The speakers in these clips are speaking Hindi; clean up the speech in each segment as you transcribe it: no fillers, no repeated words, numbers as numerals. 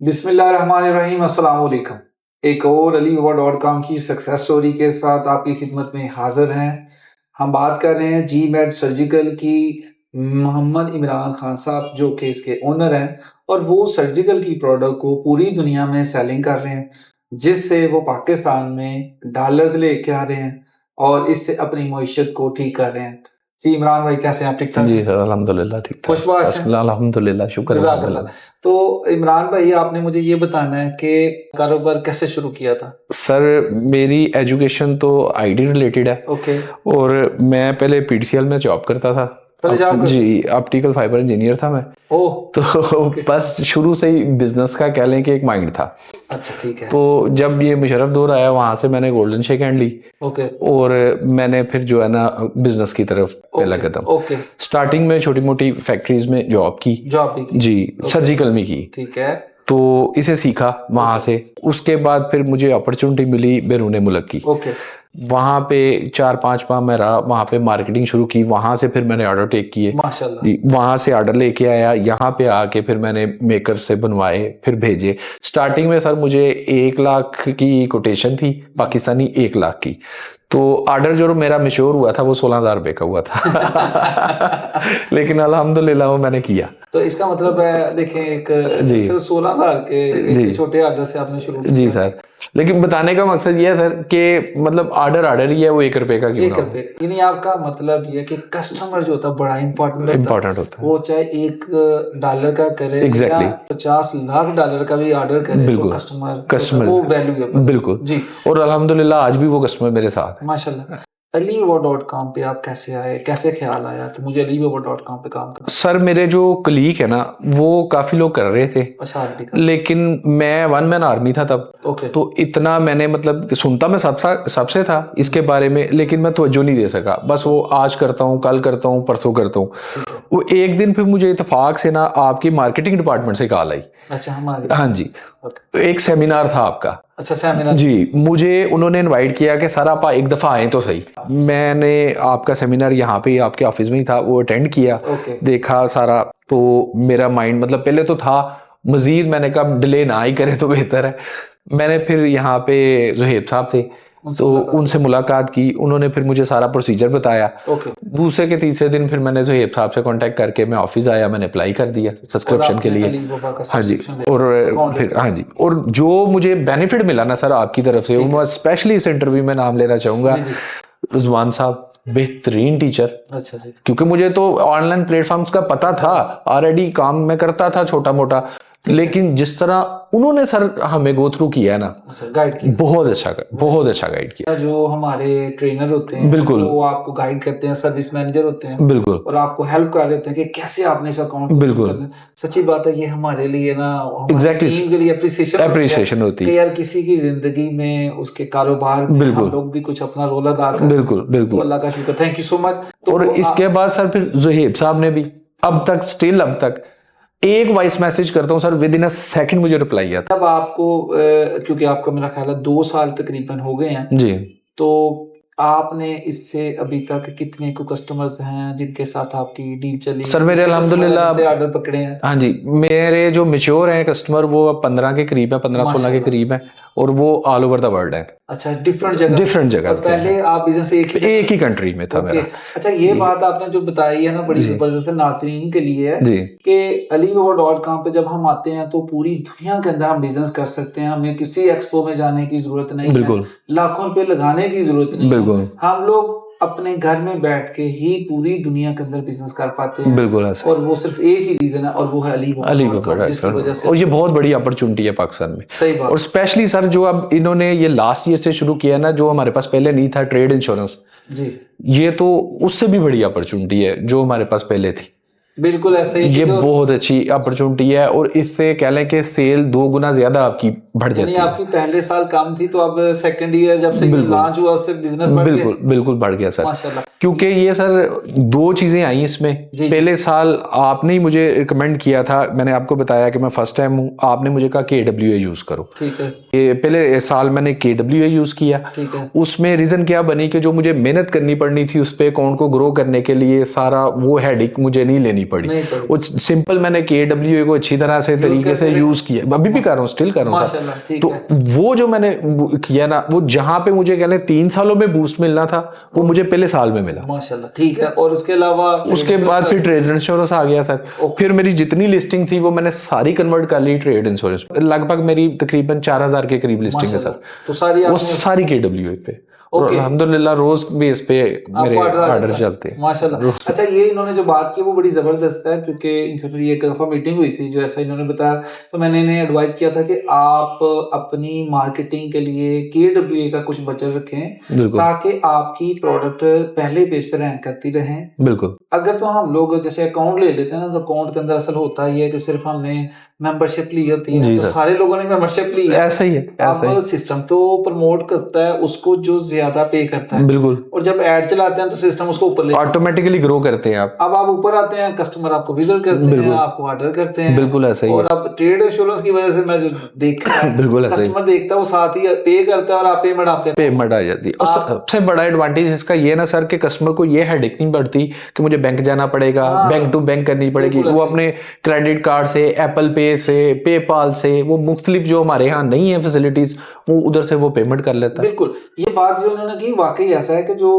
बिस्मिल्लाहिर्रहमानिर्रहीम, अस्सलाम वालेकुम। एक और alibaba.com की सक्सेस स्टोरी के साथ आपकी खिदमत में हाजिर हैं। हम बात कर रहे हैं जी मेड सर्जिकल की। मोहम्मद इमरान खान साहब जो कि इसके ओनर हैं और वो सर्जिकल की प्रोडक्ट को पूरी दुनिया में सेलिंग कर रहे हैं, जिससे वो पाकिस्तान में डॉलर्स लेके आ रहे हैं और इससे अपनी मईशत को ठीक कर रहे हैं। जी इमरान भाई, कैसे हैं आप? ठीक ठाक जी सर, अल्हम्दुलिल्लाह ठीक ठाक। खुशबाश हैं? अल्हम्दुलिल्लाह, शुक्र है जज़ाकल्लाह। तो इमरान भाई, आपने मुझे ये बताना है कि कारोबार कैसे शुरू किया था? सर, मेरी एजुकेशन तो आईटी रिलेटेड है। ओके। और मैं पहले पीटीसीएल में जॉब करता था। जी, ऑप्टिकल फाइबर इंजीनियर था मैं। ओह, तो बस शुरू से ही बिजनेस का कह लें कि एक माइंड था। अच्छा, ठीक है। तो जब ये मुशर्रफ दौर आया, वहां से मैंने गोल्डन शेक हैंड ली। ओके। और मैंने फिर जो है ना बिजनेस की तरफ पहला कदम। ओके। स्टार्टिंग में छोटी मोटी फैक्ट्रीज में जॉब की जी, सर्जिकल में की। ठीक है। तो इसे सीखा वहां से। उसके बाद फिर मुझे अपॉर्चुनिटी मिली बैरून मुल्क की। ओके। वहां पे 4-5 माह मैं रहा, वहां पे मार्केटिंग शुरू की। वहां से फिर मैंने ऑर्डर टेक किए माशाल्लाह। वहां से ऑर्डर लेके आया, यहाँ पे आके फिर मैंने मेकर से बनवाए, फिर भेजे। स्टार्टिंग में सर मुझे 1 लाख की कोटेशन थी, पाकिस्तानी 1 लाख की। तो ऑर्डर जो मेरा मशहूर हुआ था वो 16,000 रुपए का हुआ था। लेकिन अल्हम्दुलिल्लाह वो मैंने किया। तो इसका मतलब है, देखें, एक सिर्फ 16,000 के एक छोटे ऑर्डर से आपने शुरू किया। जी सर, लेकिन बताने का मकसद ये है सर कि मतलब ऑर्डर ही है, वो 1 रुपए का क्यों ना हो। यानी आपका मतलब ये है कि कस्टमर जो होता है बड़ा इंपॉर्टेंट होता है। वो चाहे $1 का करे या 50 लाख डॉलर का भी ऑर्डर करे, बिल्कुल, तो कस्टमर वो वैल्यूएबल। बिल्कुल जी। और अल्हम्दुलिल्लाह आज भी वो कस्टमर मेरे साथ। माशाल्लाह। alibaba.com पे आप कैसे आए, कैसे ख्याल आया कि मुझे alibaba.com पे काम करना? सर, मेरे जो कलीग है ना, वो काफी लोग कर रहे थे। अच्छा, लेकिन मैं वन मैन आर्मी था तब। तो इतना मैंने मतलब सुनता मैं सबसे था इसके बारे में, लेकिन मैं तवज्जो नहीं दे सका। बस वो आज करता हूँ, कल करता हूँ, परसों करता हूँ। वो एक दिन फिर मुझे इत्तेफाक से ना आपकी मार्केटिंग डिपार्टमेंट से कॉल आई। अच्छा, हाँ जी, एक सेमिनार था आपका। अच्छा, सेमिनार जी, मुझे उन्होंने इनवाइट किया कि सर आप एक दफा आए तो सही। मैंने आपका सेमिनार यहाँ पे आपके ऑफिस में ही था, वो अटेंड किया। देखा सारा, तो मेरा माइंड मतलब पहले तो था, मजीद मैंने कहा डिले ना ही करे तो बेहतर है। मैंने फिर यहाँ पे ज़ुहैब साहब थे, तो उनसे मुलाकात की। उन्होंने फिर मुझे सारा प्रोसीजर बताया। दूसरे के तीसरे दिन फिर मैंने ज़ुहैब साहब से कांटेक्ट करके मैं ऑफिस आया, मैंने अप्लाई कर दिया सब्सक्रिप्शन के लिए। हाँ जी, और फिर हाँ जी, और जो मुझे बेनिफिट मिला ना सर आपकी तरफ से, मैं स्पेशली इस इंटरव्यू में नाम लेना चाहूंगा। रिजवान साहब बेहतरीन टीचर। अच्छा जी। क्योंकि मुझे तो ऑनलाइन प्लेटफॉर्म्स का पता था, ऑलरेडी काम मैं करता था छोटा मोटा, लेकिन जिस तरह उन्होंने सर हमें गो थ्रू किया है ना, गाइड किया, बहुत अच्छा गाइड किया। जो हमारे ट्रेनर होते हैं, बिल्कुल, वो आपको गाइड करते हैं, सर्विस मैनेजर होते हैं, बिल्कुल, और आपको हेल्प कर देते हैं कि कैसे आपने इस अकाउंट, बिल्कुल सच्ची बात है, ये हमारे लिए ना एग्जैक्टली टीम के लिए अप्रिसिएशन होती है कि यार किसी की जिंदगी में, उसके कारोबार में हम लोग भी कुछ अपना रोल अदा करें। बिल्कुल, अल्लाह का शुक्र, थैंक यू सो मच। और इसके बाद सर फिर ज़ुहैब साहब ने भी अब तक एक वॉइस मैसेज करता हूँ sir, with in a second मुझे रिप्लाई आता। अब आपको क्योंकि आपका मेरा ख्याल है 2 साल तकरीबन हो गए हैं जी, तो आपने इससे अभी तक कितने को कस्टमर्स हैं जिनके साथ आपकी डील चली? सर मेरे अल्हम्दुलिल्लाह से ऑर्डर पकड़े हैं। हाँ जी, मेरे जो मैच्योर हैं कस्टमर वो 15 के करीब है, 15-16 के करीब है, और वो ऑल ओवर द वर्ल्ड है। अच्छा, डिफरेंट जगह। और पहले आप बिजनेस एक ही कंट्री में था मेरा। अच्छा, ये बात आपने जो बताई है ना, बड़ी जबरदस्त नाज़रीन के लिए है कि alibaba.com पे जब हम आते हैं तो पूरी दुनिया के अंदर हम बिजनेस कर सकते हैं। हमें किसी एक्सपो में जाने की जरूरत नहीं है, लाखों रुपए लगाने की जरूरत नहीं है। हम लोग अपने घर में बैठ के ही पूरी दुनिया के अंदर बिजनेस कर पाते हैं। बिल्कुल, और वो सिर्फ एक ही रीजन है, और वो है alibaba, जिसकी वजह से, और ये बहुत बड़ी अपॉर्चुनिटी है पाकिस्तान में। सही बात। और स्पेशली सर जो अब इन्होंने ये लास्ट ईयर से शुरू किया ना, जो हमारे पास पहले नहीं था, ट्रेड इंश्योरेंस जी, ये तो उससे भी बड़ी अपॉर्चुनिटी है जो हमारे पास पहले थी। बिल्कुल ऐसे ही, ये बहुत अच्छी अपॉर्चुनिटी है, और इससे कह लें कि सेल 2 गुना ज्यादा आपकी बढ़ जाती है। आपकी पहले साल कम थी तो अब सेकंड ईयर जब से लॉन्च हुआ उससे बिजनेस बढ़ गया। बिल्कुल बढ़ गया सर, माशाल्लाह। क्योंकि ये सर 2 चीजें आई इसमें। पहले साल आपने ही मुझे रिकमेंड किया था, मैंने आपको बताया कि मैं फर्स्ट टाइम हूँ, आपने मुझे कहा KWA यूज करो। ठीक है। ये पहले साल मैंने KWA यूज किया। ठीक है। उसमें रीजन क्या बनी कि जो मुझे मेहनत करनी पड़नी थी उस पे अकाउंट को ग्रो करने के लिए, सारा वो हेडेक मुझे नहीं लेनी पड़ी। वो सिंपल मैंने KWA को अच्छी तरह से तरीके से यूज किया, अभी भी कर रहा हूँ, स्टिल कर रहा हूँ। तो वो जो मैंने किया ना, वो जहां पे मुझे कहने 3 सालों में बूस्ट मिलना था, वो मुझे पहले साल में मिला माशाल्लाह। ठीक है। और उसके अलावा उसके बाद फिर ट्रेड इंश्योरेंस आ गया सर। फिर मेरी जितनी लिस्टिंग थी वो मैंने सारी कन्वर्ट कर ली ट्रेड इंश्योरेंस। लगभग मेरी तकरीबन 4000 के करीब लिस्टिंग है सर। तो सारी वो सारी KWA पे, और अल्हम्दुलिल्लाह रोज बेस पे मेरे ऑर्डर चलते हैं माशाल्लाह। अच्छा, ये इन्होंने जो बात की वो बड़ी जबरदस्त है, क्योंकि इनसे मेरी एक दफा मीटिंग हुई थी जो ऐसा इन्होंने बताया, तो मैंने इन्हें एडवाइस किया था कि आप अपनी मार्केटिंग के लिए KWA का कुछ बजट रखें ताकि आपकी प्रोडक्ट पहले पेज पे रैंक करती रहे। बिल्कुल। अगर तो हम लोग जैसे अकाउंट ले लेते हैं ना, तो अकाउंट के अंदर असल होता ही है कि सिर्फ हमने मेंबरशिप ली होती है, तो सारे लोगों ने मेंबरशिप ली है, ऐसा ही है। अब सिस्टम तो प्रमोट करता है उसको जो ज्यादा पे करता है। बिल्कुल। और जब ऐड चलाते हैं तो सिस्टम उसको ऊपर ले ऑटोमेटिकली ग्रो करते हैं आप। अब आप ऊपर आते हैं, कस्टमर आपको विजिट करते हैं, आपको ऑर्डर करते हैं। बिल्कुल ऐसा ही। और अब ट्रेड इंश्योरेंस की वजह से मैं जो देखा है बिल्कुल ऐसा ही, कस्टमर देखता है वो साथ ही पे करता है और आप पेमेंट आपके पेमेंट आ जाती है। और सबसे बड़ा एडवांटेज इसका ये ना सर कि कस्टमर को ये हेडेक नहीं पड़ती कि मुझे बैंक जाना पड़ेगा, बैंक टू बैंक करनी पड़ेगी। वो अपने क्रेडिट कार्ड से, एप्पल पे से, पेपाल से, वो मुख्तलिफ जो हमारे यहाँ नहीं है फैसिलिटीज, वो उधर से वो पेमेंट कर लेता है। बिल्कुल। ये बात जो उन्होंने की वाकई ऐसा है कि जो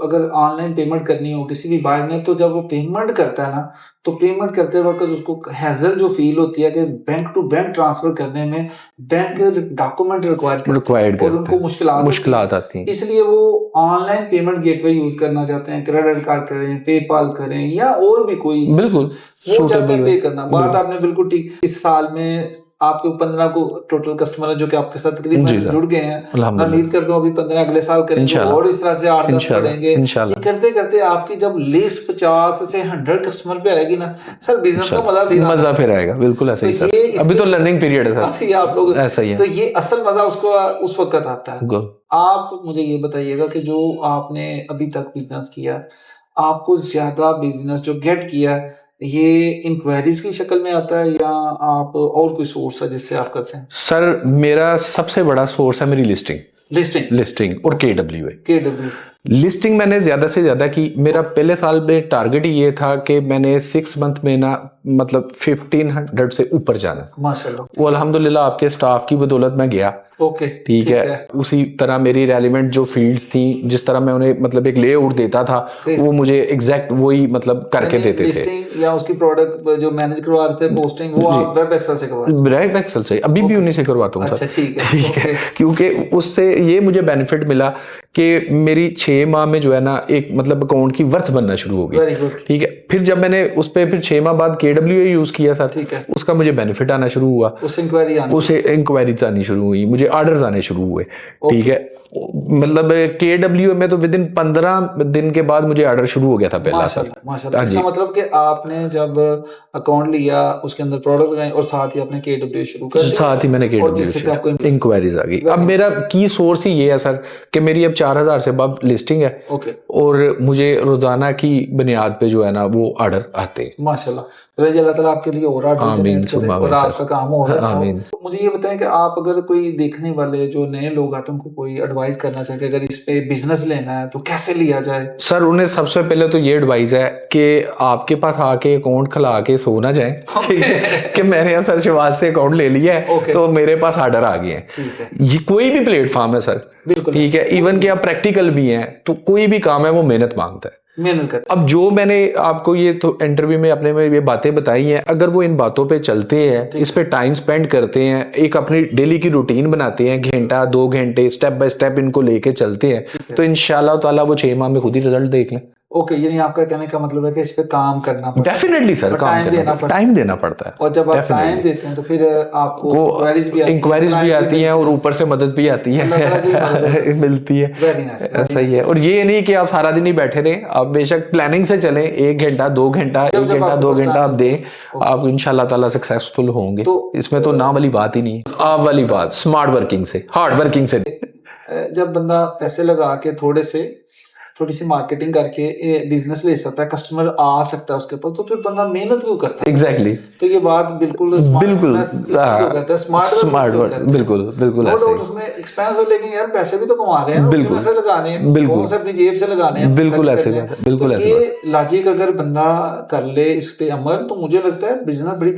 अगर ऑनलाइन पेमेंट करनी हो किसी भी बायर ने, तो जब वो पेमेंट करता है ना, तो पेमेंट करते वक्त उसको हैजल जो फील होती है कि बैंक टू बैंक ट्रांसफर करने में बैंक डॉक्यूमेंट रिक्वायर्ड और उनको मुश्किलात आती हैं। इसलिए वो ऑनलाइन पेमेंट गेटवे यूज करना चाहते हैं, क्रेडिट कार्ड करें, पेपाल करें या और भी कोई, बिल्कुल वो चाहते हैं पे करना। बात आपने बिल्कुल ठीक। इस साल में आपके 15 को टोटल कस्टमर है जो कि आपके साथ तकरीबन जुड़ गए हैं। मैं उम्मीद करता हूँ अभी 15 अगले साल करेंगे और इस तरह से 8-10 बढ़ेंगे। ये करते करते आपकी जब लिस्ट 50 से 100 कस्टमर पे आएगी ना सर, बिजनेस का मजा फिर आएगा। बिल्कुल ऐसा ही सर। अभी तो लर्निंग पीरियड है सर, अभी आप लोग ऐसा ही है। तो ये असल मजा उसको उस वक्त आता है। आप मुझे ये बताइएगा कि जो आपने अभी तक बिजनेस किया, आपको ज्यादा बिजनेस जो गेट किया ये इंक्वायरीज की शक्ल में आता है या आप और कोई सोर्स है जिससे आप करते हैं? सर मेरा सबसे बड़ा सोर्स है मेरी लिस्टिंग और KWA। लिस्टिंग मैंने ज्यादा से ज्यादा की। मेरा पहले साल में टारगेट ये था कि मैंने 6 मंथ में ना मतलब 1500 से ऊपर जाना। माशाल्लाह। वो अल्हम्दुलिल्लाह आपके स्टाफ की बदौलत मैं गया। ओके, ठीक है। उसी तरह मेरी रेलिवेंट जो फील्ड्स थी, जिस तरह मैं उन्हें मतलब एक लेआउट देता था, वो मुझे एग्जैक्ट वही मतलब करके देते थे। या उसकी प्रोडक्ट जो मैनेज करवा रहे थे पोस्टिंग, वो आप वेब एक्सेल से करवाते? वेब एक्सेल से अभी भी उन्हीं से करवाता हूँ। अच्छा, ठीक है। क्योंकि उससे ये मुझे बेनिफिट मिला कि मेरी 6 माह में जो है ना एक मतलब अकाउंट की वर्थ बनना शुरू हो गई। ठीक है। फिर जब मैंने उस पे फिर 6 माह बाद KWA यूज किया साथ, ठीक है, उसका मुझे बेनिफिट आना शुरू हुआ, उसे इंक्वायरीज आनी शुरू हुई, मुझे ऑर्डर्स आने शुरू हुए। ठीक है। मतलब KWA में तो विदिन 15 दिन के बाद मुझे ऑर्डर शुरू हो गया था पहला। माशाल्लाह। इसका मतलब कि आपने जब अकाउंट लिया उसके अंदर प्रोडक्ट लगाए और साथ ही आपने KWA शुरू कर दिया। साथ ही मैंने KWA शुरू, इंक्वायरीज आ गई। अब मेरा की सोर्स ही ये है सर कि मेरी अब 4000 से अब लिस्टिंग है। ओके। और मुझे रोजाना की बुनियाद पे जो है ना वो ऑर्डर आते हैं। माशाल्लाह। अल्लाह ताला आपके लिए और और आपका काम और अच्छा हो। मुझे ये बताएं कि आप अगर कोई देखने वाले जो नए लोग आते हैं उनको कोई एडवाइस करना चाहें कि अगर इस पे बिजनेस लेना है तो कैसे लिया जाए? सर उन्हें सबसे पहले तो ये एडवाइस है कि आपके पास आके अकाउंट खुला के सो ना जाए कि मैंने यहाँ सर शिवाज से अकाउंट ले लिया है तो मेरे पास ऑर्डर आ गए हैं। ये कोई भी प्लेटफॉर्म है सर, ठीक है, इवन कि आप प्रैक्टिकल भी हैं तो कोई भी काम है वो मेहनत मांगता है। अब जो मैंने आपको ये तो इंटरव्यू में अपने में ये बातें बताई हैं, अगर वो इन बातों पे चलते हैं, इस पे टाइम स्पेंड करते हैं, एक अपनी डेली की रूटीन बनाते हैं, घंटा 2 घंटे स्टेप बाय स्टेप इनको लेके चलते हैं, तो इंशाल्लाह ताला वो 6 माह में खुद ही रिजल्ट देख लें। ओके, यानी आपका कहने का मतलब है कि इस पे काम करना पड़ता है। डेफिनेटली सर, टाइम देना पड़ता है। और जब आप टाइम देते हैं तो फिर आपको इंक्वायरीज भी आती हैं और ऊपर से मदद भी आती है मिलती है। ऐसा ही है। और ये नहीं कि आप सारा दिन ही बैठे रहे, आप बेशक प्लानिंग से चलें, 1 घंटा 2 घंटा 1 घंटा 2 घंटा आप दें, आप इंशाल्लाह ताला सक्सेसफुल होंगे। इसमें तो ना वाली बात ही नहीं है। आप वाली बात स्मार्ट वर्किंग से, हार्ड वर्किंग से। जब बंदा पैसे लगा के थोड़े से थोड़ी सी मार्केटिंग करके बिजनेस ले सकता है, कस्टमर आ सकता है उसके पास, तो फिर बंदा मेहनत क्यों करता है? एग्जैक्टली। तो ये बात बिल्कुल बिल्कुल स्मार्ट वर्क, बिल्कुल बिल्कुल ऐसे ही। उसमें एक्सपेंस हो, लेकिन यार पैसे भी तो कमा रहे हैं ना, बिल्कुल उसमें से लगाने हैं, बिल्कुल कौन से अपनी जेब से लगाने हैं, बिल्कुल खर्च ऐसे करने बात हैं। है, बिल्कुल तो ऐसे ये बात लॉजिक अगर बंदा कर ले इस पे अमल, तो मुझे लगता है बिजनेस बड़ी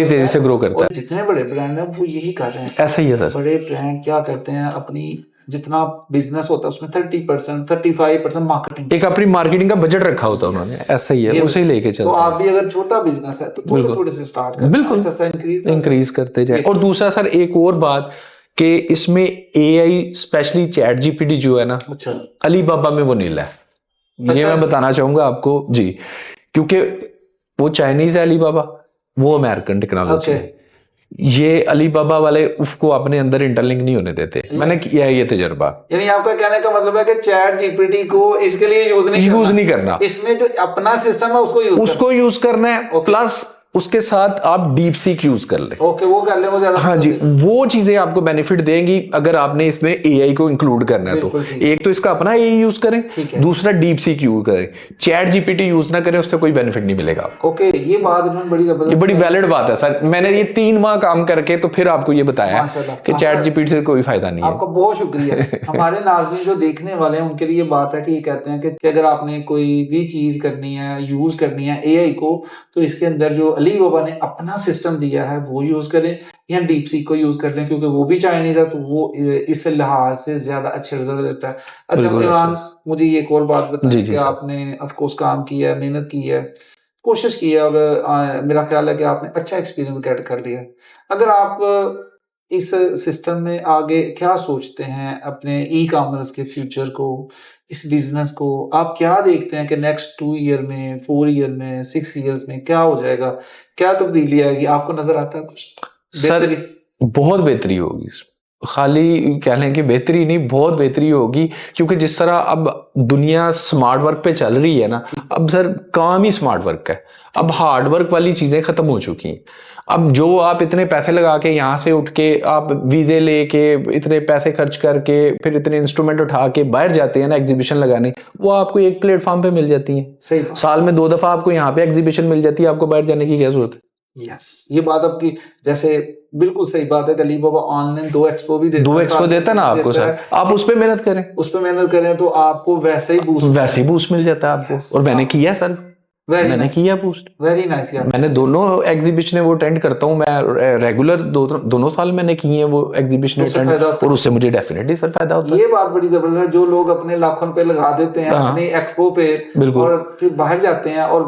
तेजी से ग्रो करता है। जितने बड़े ब्रांड हैं वो यही कर रहे हैं। ऐसा ही है सर। बड़े ब्रांड क्या करते हैं, अपनी जितना बिजनेस होता है उसमें 30% 35% मार्केटिंग, एक अपनी मार्केटिंग का बजट रखा होता है उन्होंने, ऐसा ही है, उसे ही लेके चलते तो हैं। आप भी अगर छोटा बिजनेस है तो थोड़े थोड़े से स्टार्ट करें, बिल्कुल इंक्रीज करते जाए। और दूसरा सर एक और बात कि इसमें AI स्पेशली चैट जीपीटी जो है ना, अच्छा, अलीबाबा में वो नीला है, ये मैं बताना चाहूंगा आपको जी, क्योंकि वो चाइनीज है अलीबाबा, वो अमेरिकन टेक्नोलॉजी है। ये अलीबाबा वाले उसको अपने अंदर इंटरलिंक नहीं होने देते। मैंने किया है ये तजुर्बा। यानी आपका कहने का मतलब है कि चैट जीपीटी को इसके लिए यूज नहीं करना, इसमें जो अपना सिस्टम है उसको यूज करना है, प्लस उसके साथ आप डीप सीक यूज कर ले। ओके, वो कर ले, वो ज्यादा, हाँ जी, वो चीजें आपको बेनिफिट देंगी अगर आपने इसमें AI को इंक्लूड करना है। तो एक तो इसका अपना AI यूज करें, दूसरा डीप सीक यूज करें, चैट जीपीटी यूज ना करें, उससे कोई बेनिफिट नहीं मिलेगा आपको। ओके, ये बात बड़ी जबरदस्त, ये बड़ी वैलिड बात है सर। मैंने ये 3 माह काम करके तो फिर आपको ये बताया कि चैट जीपीटी से कोई फायदा नहीं है। आपका बहुत शुक्रिया। हमारे नाज़रीन जो देखने वाले हैं उनके लिए बात है कि ये कहते हैं कि अगर आपने कोई भी चीज करनी है, यूज करनी है AI को, तो इसके अंदर जो अलीबाबा ने अपना सिस्टम दिया है वो यूज करें, या डीप सीक को यूज कर लें, क्योंकि वो भी चाइनीज है, तो वो इस लिहाज से ज्यादा अच्छे रिजल्ट देता है। अच्छा इमरान, मुझे ये एक और बात बताइए कि आपने ऑफ कोर्स काम किया है, मेहनत की है, कोशिश की है, और मेरा ख्याल है कि आपने अच्छा एक्सपीरियंस गेट कर लिया। अगर आप इस सिस्टम में आगे क्या सोचते हैं अपने ई कॉमर्स के फ्यूचर को, इस बिजनेस को आप क्या देखते हैं कि नेक्स्ट 2 ईयर में, 4 ईयर में, 6 ईयर्स में क्या हो जाएगा, क्या तब्दीली आएगी, आपको नजर आता है कुछ? सर बहुत बेहतरी होगी, खाली कह लें कि बेहतरी नहीं, बहुत बेहतरी होगी, क्योंकि जिस तरह अब दुनिया स्मार्ट वर्क पे चल रही है ना, अब सर काम ही स्मार्ट वर्क है। अब हार्ड वर्क वाली चीजें खत्म हो चुकी हैं। अब जो आप इतने पैसे लगा के यहाँ से उठ के आप वीजे लेके इतने पैसे खर्च करके फिर इतने इंस्ट्रूमेंट उठा के बाहर जाते हैं ना एग्जीबिशन लगाने, वो आपको एक प्लेटफॉर्म पे मिल जाती है। सही, साल में 2 दफा आपको यहाँ पे एग्जीबिशन मिल जाती है, आपको बाहर जाने की क्या जरूरत है? यस, ये बात आपकी जैसे बिल्कुल सही बात है कि अलीबाबा ऑनलाइन 2 एक्सपो भी देता है, 2 एक्सपो देता है ना आपको सर, आप उस पे मेहनत करें, तो आपको वैसे ही बूस्ट मिल जाता है आपको। और मैंने किया सर, मैंने किया बूस्ट, वेरी नाइस यार। मैंने दोनों एग्जीबिशन वो अटेंड करता हूँ, मैं रेगुलर दोनों साल मैंने किए हैं वो एग्जीबिशन अटेंड, और उससे मुझे डेफिनेटली सर फायदा होता है। ये बात बड़ी जबरदस्त है, जो लोग अपने लाखों रुपए लगा देते हैं अपने एक्सपो पे और फिर बाहर जाते हैं और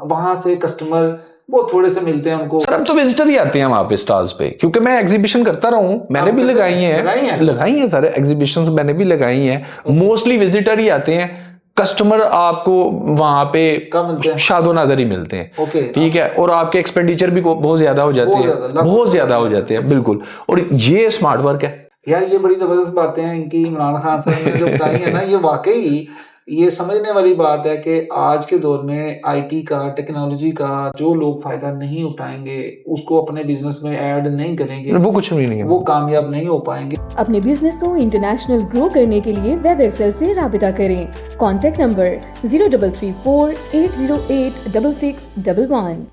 वहां से कस्टमर वो थोड़े से मिलते हैं उनको। सर अब तो विजिटर ही आते हैं वहां पे स्टॉल्स पे, क्योंकि मैं एग्जीबिशन करता रहा हूँ, मैंने भी लगाई हैं सर एग्जीबिशंस, मैंने भी लगाई हैं। मोस्टली विजिटर ही आते हैं, कस्टमर आपको वहां पे शादो नादर ही मिलते हैं। ठीक है, और आपके एक्सपेंडिचर भी बहुत ज्यादा हो जाती है, बहुत ज्यादा हो जाते हैं। बिल्कुल, और ये स्मार्ट वर्क है यार। ये बड़ी जबरदस्त बातें हैं इनकी, इमरान खान साहब ने जो बताई है ना, ये वाकई ये समझने वाली बात है कि आज के दौर में IT का, टेक्नोलॉजी का जो लोग फायदा नहीं उठाएंगे, उसको अपने बिजनेस में ऐड नहीं करेंगे, वो कुछ भी नहीं है, वो कामयाब नहीं हो पाएंगे। अपने बिजनेस को इंटरनेशनल ग्रो करने के लिए वेब एक्सेल से राबिता करें। Contact number 0334 808 6611।